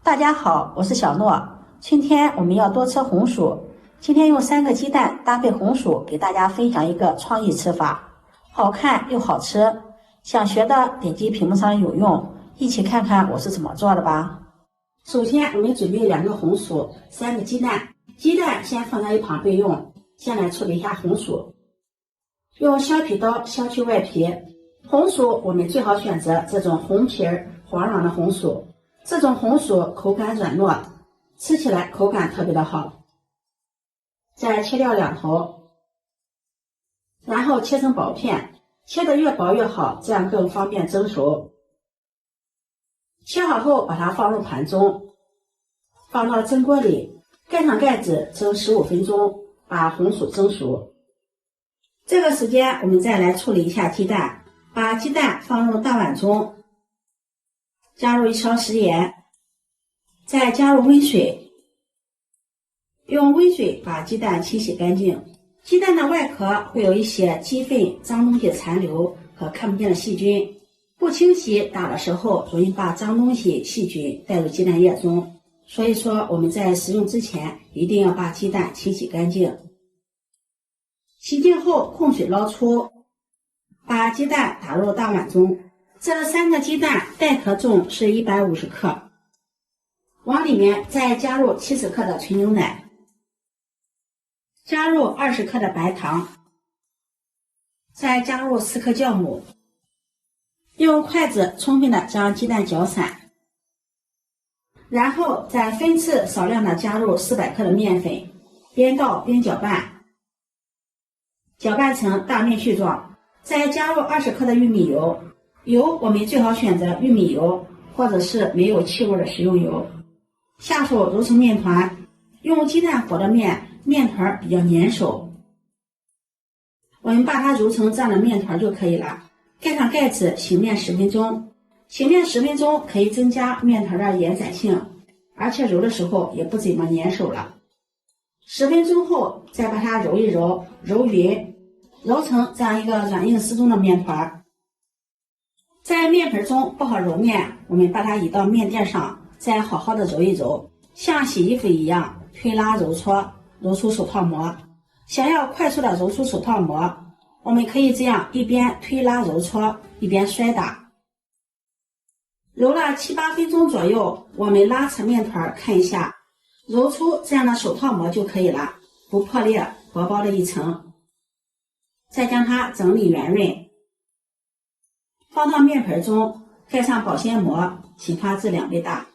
大家好，我是小诺。今天我们要多吃红薯。今天用3个鸡蛋搭配红薯，给大家分享一个创意吃法，好看又好吃。想学的点击屏幕上有用，一起看看我是怎么做的吧。首先，我们准备2个红薯，3个鸡蛋。鸡蛋先放在一旁备用。先来处理一下红薯，用削皮刀削去外皮。红薯我们最好选择这种红皮黄瓤的红薯。这种红薯口感软糯，吃起来口感特别的好。再切掉2头，然后切成薄片，切得越薄越好，这样更方便蒸熟。切好后把它放入盘中，放到蒸锅里，盖上盖子蒸15分钟，把红薯蒸熟。这个时间我们再来处理一下鸡蛋，把鸡蛋放入大碗中，加入1勺食盐，再加入温水，用温水把鸡蛋清洗干净。鸡蛋的外壳会有一些鸡粪、脏东西残留和看不见的细菌，不清洗打的时候容易把脏东西、细菌带入鸡蛋液中，所以说我们在食用之前一定要把鸡蛋清洗干净。洗净后控水捞出，把鸡蛋打入大碗中。这3个鸡蛋带壳重是150克，往里面再加入70克的纯牛奶，加入20克的白糖，再加入4克酵母，用筷子充分的将鸡蛋搅散，然后再分次少量的加入400克的面粉，边倒边搅拌，搅拌成大面絮状，再加入20克的玉米油。油我们最好选择玉米油或者是没有气味的食用油。下手揉成面团，用鸡蛋和的面团比较粘手，我们把它揉成这样的面团就可以了。盖上盖子醒面10分钟，醒面10分钟可以增加面团的延展性，而且揉的时候也不怎么粘手了。10分钟后再把它揉一揉，揉匀，揉成这样一个软硬适中的面团。在面盆中不好揉面，我们把它移到面垫上，再好好的揉一揉，像洗衣服一样推拉揉搓，揉出手套膜。想要快速的揉出手套膜，我们可以这样一边推拉揉搓，一边摔打。揉了7、8分钟左右，我们拉扯面团看一下，揉出这样的手套膜就可以了，不破裂，薄薄的一层。再将它整理圆润，放到面盆中，盖上保鲜膜，请它至2倍大。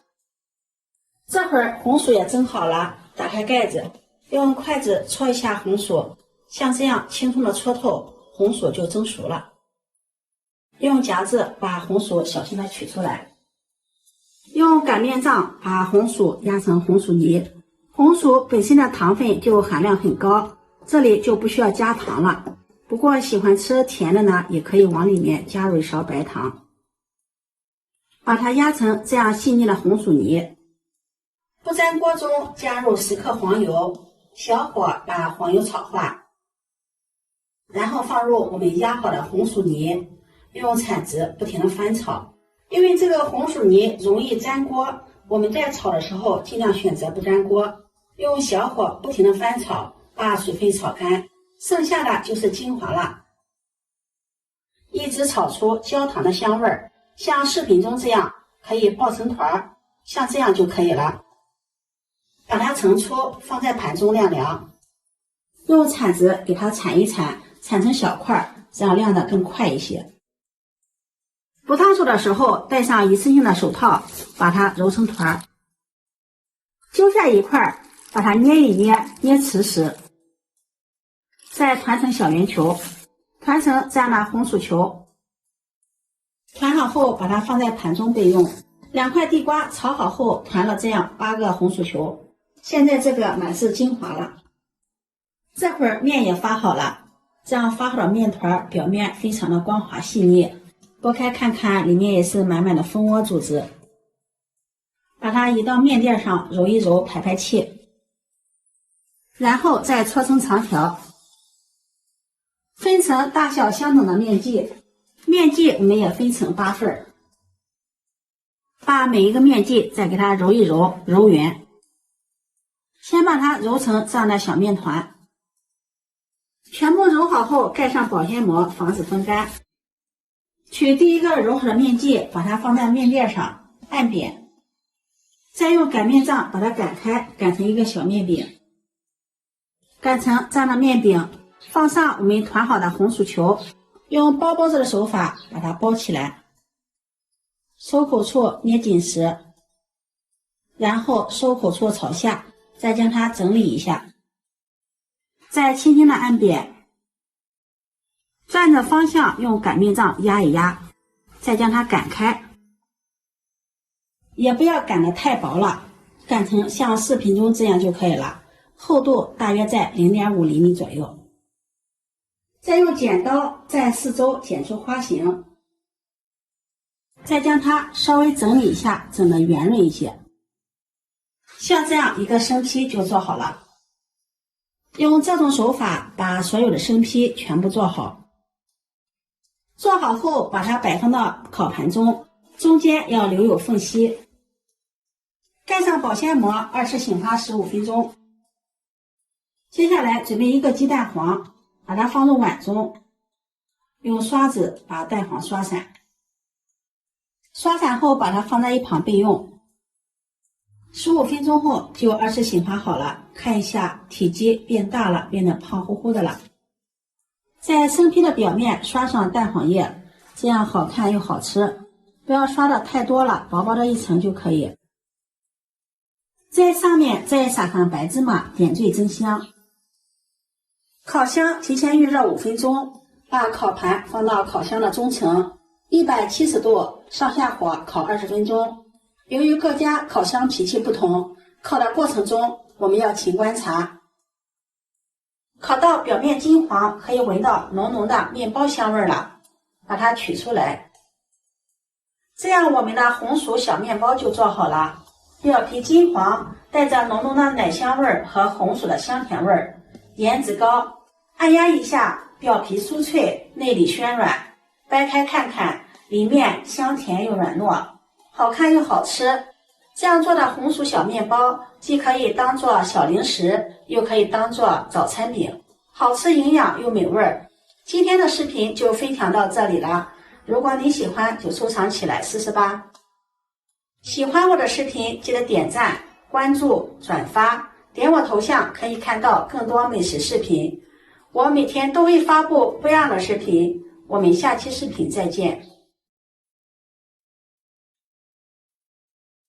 这会儿红薯也蒸好了，打开盖子，用筷子戳一下红薯，像这样轻松的戳透，红薯就蒸熟了。用夹子把红薯小心的取出来，用擀面杖把红薯压成红薯泥。红薯本身的糖分就含量很高，这里就不需要加糖了。不过喜欢吃甜的呢，也可以往里面加入1勺白糖，把它压成这样细腻的红薯泥。不粘锅中加入10克黄油，小火把黄油炒化，然后放入我们压好的红薯泥，用铲子不停的翻炒。因为这个红薯泥容易粘锅，我们在炒的时候尽量选择不粘锅，用小火不停的翻炒，把水分炒干，剩下的就是精华了，一直炒出焦糖的香味儿，像视频中这样可以爆成团，像这样就可以了。把它盛出，放在盘中晾凉，用铲子给它铲一铲，铲成小块，这样晾得更快一些。不烫手的时候戴上一次性的手套，把它揉成团，揪下一块，把它捏一捏，捏瓷实，再团成小圆球，团成这样的红薯球。团好后把它放在盘中备用。2块地瓜炒好后团了这样8个红薯球，现在这个满是精华了。这会儿面也发好了，这样发好的面团表面非常的光滑细腻，剥开看看，里面也是满满的蜂窝组织。把它移到面垫上揉一揉，排排气，然后再搓成长条，分成大小相等的面剂。面剂我们也分成8份，把每一个面剂再给它揉一揉，揉圆。先把它揉成这样的小面团。全部揉好后，盖上保鲜膜，防止风干。取第一个揉好的面剂，把它放在面垫上，按扁，再用擀面杖把它擀开，擀成一个小面饼。擀成这样的面饼，放上我们团好的红薯球，用包包子的手法把它包起来，收口处捏紧实，然后收口处朝下，再将它整理一下，再轻轻的按扁，转着方向用擀面杖压一压，再将它擀开，也不要擀得太薄了，擀成像视频中这样就可以了，厚度大约在 0.5 厘米左右。再用剪刀在四周剪出花形，再将它稍微整理一下，整得圆润一些。像这样一个生坯就做好了。用这种手法把所有的生坯全部做好。做好后把它摆放到烤盘中，中间要留有缝隙。盖上保鲜膜，2次醒发15分钟。接下来准备一个鸡蛋黄，把它放入碗中，用刷子把蛋黄刷散。刷散后把它放在一旁备用。15分钟后就2次醒发好了，看一下体积变大了，变得胖乎乎的了。在生坯的表面刷上蛋黄液，这样好看又好吃。不要刷的太多了，薄薄的一层就可以。在上面再撒上白芝麻，点缀增香。烤箱提前预热5分钟，把烤盘放到烤箱的中层，170度上下火烤20分钟。由于各家烤箱脾气不同，烤的过程中我们要勤观察。烤到表面金黄，可以闻到浓浓的面包香味了，把它取出来。这样我们的红薯小面包就做好了。表皮金黄，带着浓浓的奶香味和红薯的香甜味，颜值高。按压一下，表皮酥脆，内里暄软，掰开看看，里面香甜又软糯，好看又好吃。这样做的红薯小面包既可以当做小零食，又可以当做早餐饼，好吃营养又美味。今天的视频就分享到这里了，如果你喜欢就收藏起来试试吧。喜欢我的视频记得点赞、关注、转发，点我头像可以看到更多美食视频。我每天都会发布不一样的视频，我们下期视频再见。